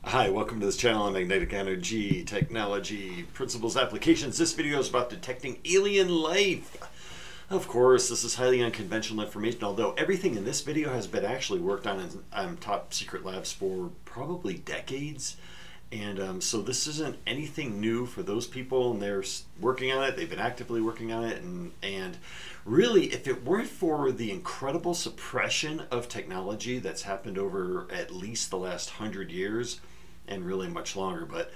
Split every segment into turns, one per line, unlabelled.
Hi, welcome to this channel on magnetic energy, technology, principles, applications. This video is about detecting alien life. Of course, this is highly unconventional information, although everything in this video has been actually worked on in top secret labs for probably decades. And so this isn't anything new for those people, and they're working on it. They've been actively working on it. And really, if it weren't for the incredible suppression of technology that's happened over at least the last 100 years, and really much longer, but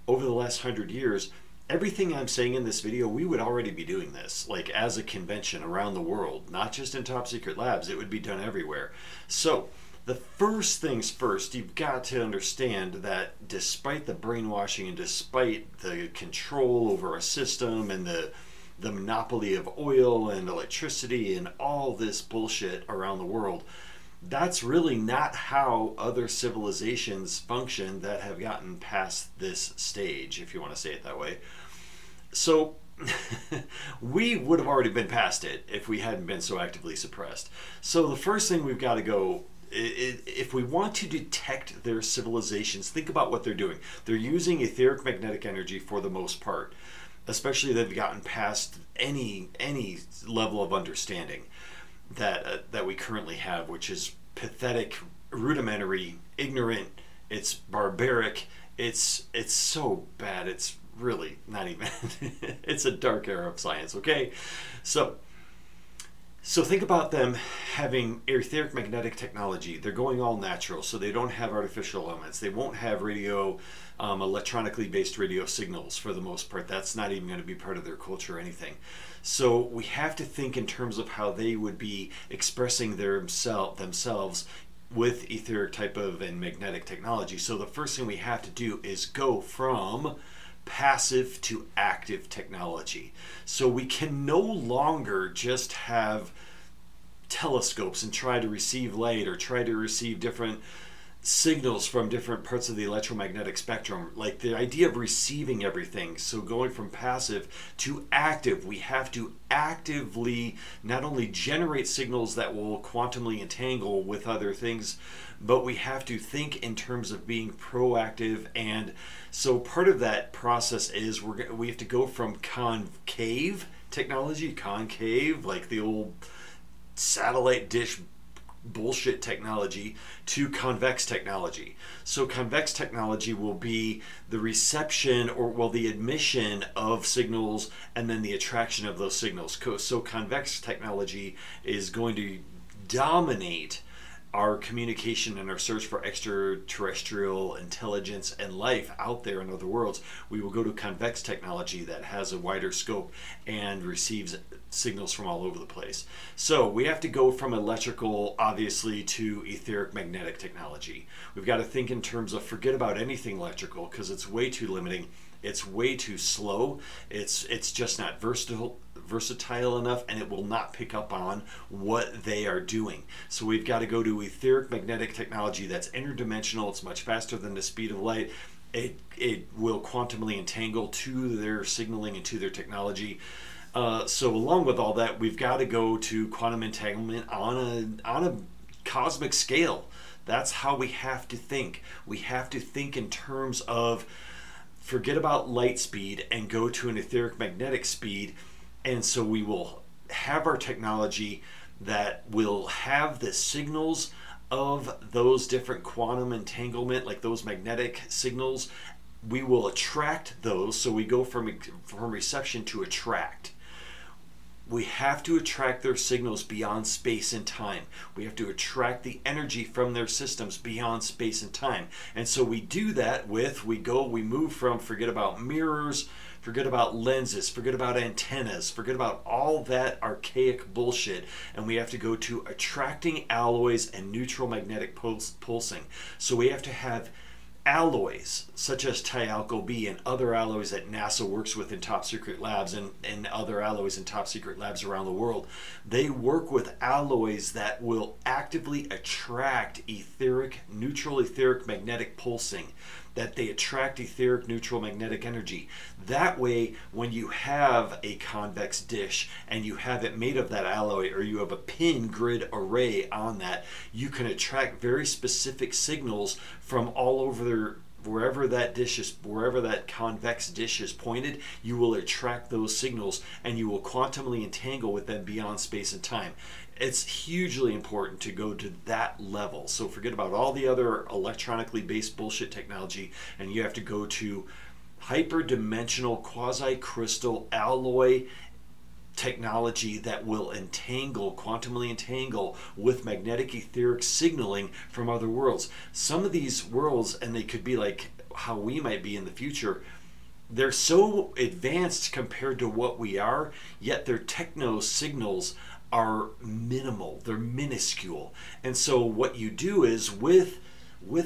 over the last 100 years, everything I'm saying in this video, we would already be doing this, like as a convention around the world, not just in top secret labs. It would be done everywhere. So the first things first, you've got to understand that despite the brainwashing and despite the control over a system and the monopoly of oil and electricity and all this bullshit around the world, that's really not how other civilizations function that have gotten past this stage, if you want to say it that way. So we would have already been past it if we hadn't been so actively suppressed. So the first thing we've got to go, if we want to detect their civilizations, think about what they're doing. They're using etheric magnetic energy for the most part, especially they've gotten past any level of understanding that we currently have, which is pathetic, rudimentary, ignorant. It's barbaric. It's so bad. It's really not even. It's a dark era of science. Okay, so think about them having etheric magnetic technology. They're going all natural, so they don't have artificial elements. They won't have radio, electronically based radio signals for the most part. That's not even going to be part of their culture or anything. So we have to think in terms of how they would be expressing themselves with etheric type of and magnetic technology. So the first thing we have to do is go from passive to active technology. So we can no longer just have telescopes and try to receive light or try to receive different signals from different parts of the electromagnetic spectrum, like the idea of receiving everything. So going from passive to active, we have to actively not only generate signals that will quantumly entangle with other things, but we have to think in terms of being proactive. And so part of that process is we have to go from concave technology, concave like the old satellite dish bullshit technology, to convex technology. So convex technology will be the reception, or well, the admission of signals and then the attraction of those signals. So convex technology is going to dominate our communication and our search for extraterrestrial intelligence and life out there in other worlds. We will go to convex technology that has a wider scope and receives signals from all over the place. So we have to go from electrical, obviously, to etheric magnetic technology. We've got to think in terms of forget about anything electrical because it's way too limiting. It's way too slow. It's just not versatile enough, and it will not pick up on what they are doing. So we've got to go to etheric magnetic technology that's interdimensional. It's much faster than the speed of light. It will quantumly entangle to their signaling and to their technology. So along with all that, we've got to go to quantum entanglement on a cosmic scale. That's how we have to think. We have to think in terms of forget about light speed and go to an etheric magnetic speed. And so we will have our technology that will have the signals of those different quantum entanglement, like those magnetic signals. We will attract those. So we go from reception to attract. We have to attract their signals beyond space and time. We have to attract the energy from their systems beyond space and time. And so we do that with, we move from forget about mirrors, forget about lenses, forget about antennas, forget about all that archaic bullshit, and we have to go to attracting alloys and neutral magnetic pulsing. So we have to have alloys such as Tialco B and other alloys that NASA works with in top secret labs and other alloys in top secret labs around the world. They work with alloys that will actively attract neutral etheric magnetic pulsing, that they attract etheric neutral magnetic energy. That way, when you have a convex dish and you have it made of that alloy, or you have a pin grid array on that, you can attract very specific signals from all over wherever that convex dish is pointed, you will attract those signals and you will quantumly entangle with them beyond space and time. It's hugely important to go to that level. So forget about all the other electronically based bullshit technology, and you have to go to hyperdimensional quasi-crystal alloy technology that will quantumly entangle with magnetic etheric signaling from other worlds. Some of these worlds, and they could be like how we might be in the future, they're so advanced compared to what we are, yet their techno signals are minimal, they're minuscule. And so what you do is with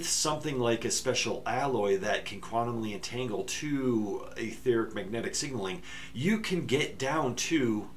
something like a special alloy that can quantumly entangle to etheric magnetic signaling, you can get down to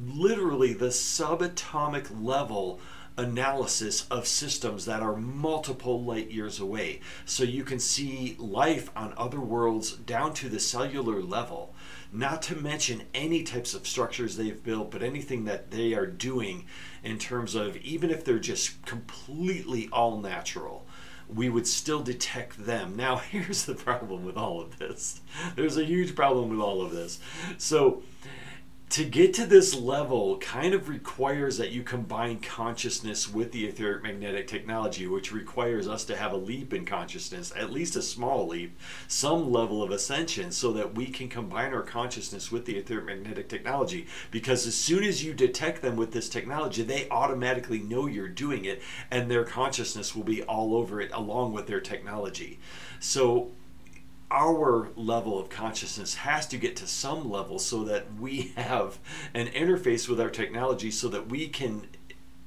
literally the subatomic level analysis of systems that are multiple light years away. So you can see life on other worlds down to the cellular level. Not to mention any types of structures they've built, but anything that they are doing in terms of, even if they're just completely all natural, we would still detect them. Now, here's the problem with all of this. There's a huge problem with all of this. So to get to this level kind of requires that you combine consciousness with the etheric magnetic technology, which requires us to have a leap in consciousness, at least a small leap, some level of ascension, so that we can combine our consciousness with the etheric magnetic technology. Because as soon as you detect them with this technology, they automatically know you're doing it, and their consciousness will be all over it along with their technology. So our level of consciousness has to get to some level so that we have an interface with our technology, so that we can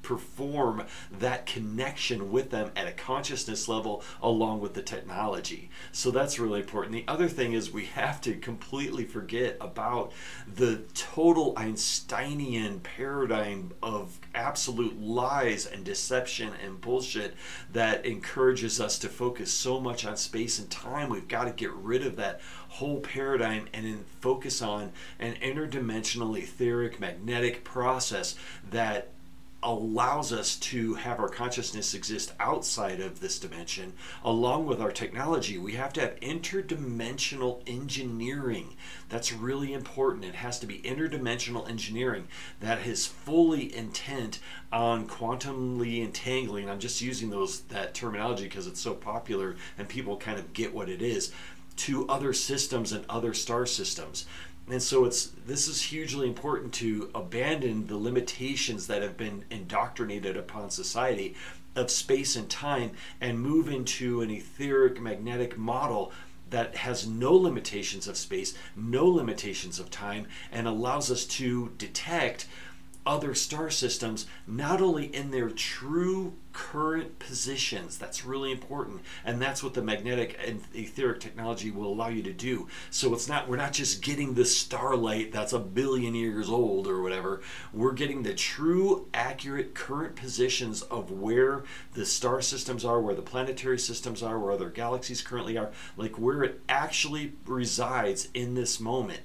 perform that connection with them at a consciousness level along with the technology. So that's really important. The other thing is we have to completely forget about the total Einsteinian paradigm of absolute lies and deception and bullshit that encourages us to focus so much on space and time. We've got to get rid of that whole paradigm and then focus on an interdimensional etheric magnetic process that allows us to have our consciousness exist outside of this dimension along with our technology. We have to have interdimensional engineering. That's really important. It has to be interdimensional engineering that is fully intent on quantumly entangling. I'm just using that terminology because it's so popular and people kind of get what it is, to other systems and other star systems. And so this is hugely important to abandon the limitations that have been indoctrinated upon society of space and time and move into an etheric magnetic model that has no limitations of space, no limitations of time, and allows us to detect other star systems not only in their true current positions. That's really important, and that's what the magnetic and etheric technology will allow you to do. So we're not just getting the starlight that's 1 billion years old or whatever. We're getting the true accurate current positions of where the star systems are, where the planetary systems are, where other galaxies currently are, like where it actually resides in this moment.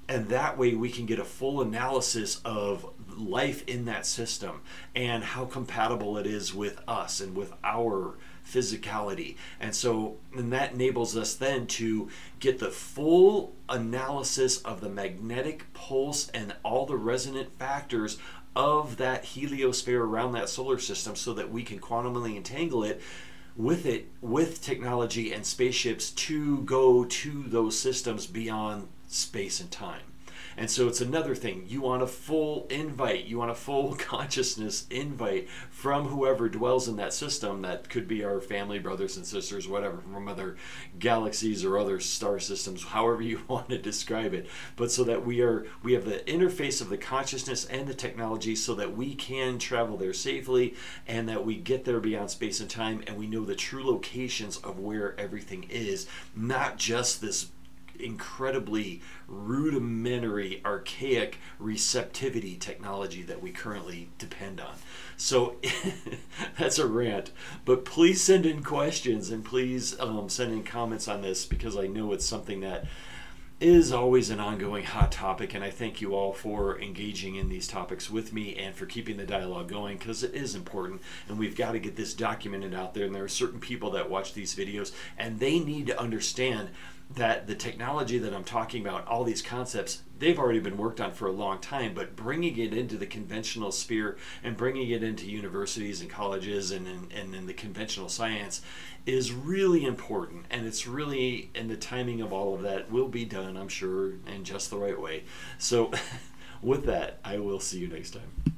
And that way we can get a full analysis of life in that system and how compatible it is with us and with our physicality. And that enables us then to get the full analysis of the magnetic pulse and all the resonant factors of that heliosphere around that solar system, so that we can quantumly entangle it with technology and spaceships to go to those systems beyond space and time. And so it's another thing. You want a full invite, you want a full consciousness invite from whoever dwells in that system. That could be our family, brothers and sisters, whatever, from other galaxies or other star systems, however you want to describe it. But so that we have the interface of the consciousness and the technology, so that we can travel there safely, and that we get there beyond space and time, and we know the true locations of where everything is, not just this incredibly rudimentary, archaic receptivity technology that we currently depend on. So that's a rant, but please send in questions, and please send in comments on this, because I know it's something that is always an ongoing hot topic, and I thank you all for engaging in these topics with me and for keeping the dialogue going, because it is important and we've got to get this documented out there. And there are certain people that watch these videos and they need to understand that the technology that I'm talking about, all these concepts, they've already been worked on for a long time, but bringing it into the conventional sphere and bringing it into universities and colleges and in the conventional science is really important. And it's really, and the timing of all of that will be done, I'm sure, in just the right way. So with that, I will see you next time.